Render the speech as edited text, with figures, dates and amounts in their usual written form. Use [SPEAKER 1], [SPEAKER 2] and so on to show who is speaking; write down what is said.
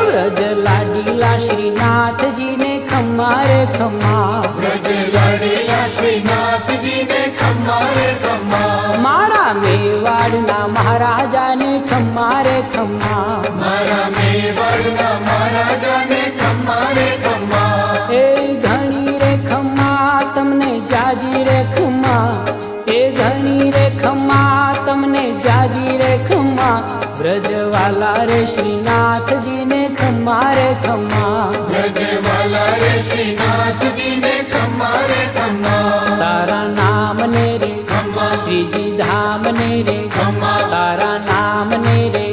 [SPEAKER 1] व्रज लाडीला श्रीनाथ जी ने खम्मा रे खम्मा,
[SPEAKER 2] व्रज लाडीला श्रीनाथ जी ने खम्मा रे खम्मा,
[SPEAKER 1] मारा मेवाड़ना महाराजा ने खम्मा रे खम्मा,
[SPEAKER 2] मारा मेवाड़ना महाराजा ने खम्मा रे खम्मा,
[SPEAKER 1] ए घणी रे खम्मा तमने जाजी रे खम्मा, ए घणी रे खम्मा तमने जाजी रे खम्मा, ब्रजवाला रे श्रीनाथ जी ने खम्मा रे खम्मा,
[SPEAKER 2] ब्रजवाला रे श्रीनाथ जी ने खम्मा रे खम्मा,
[SPEAKER 1] तारा नाम ने रे
[SPEAKER 2] खम्मा,
[SPEAKER 1] श्रीजी धाम ने रे
[SPEAKER 2] खम्मा,
[SPEAKER 1] तारा नाम ने रे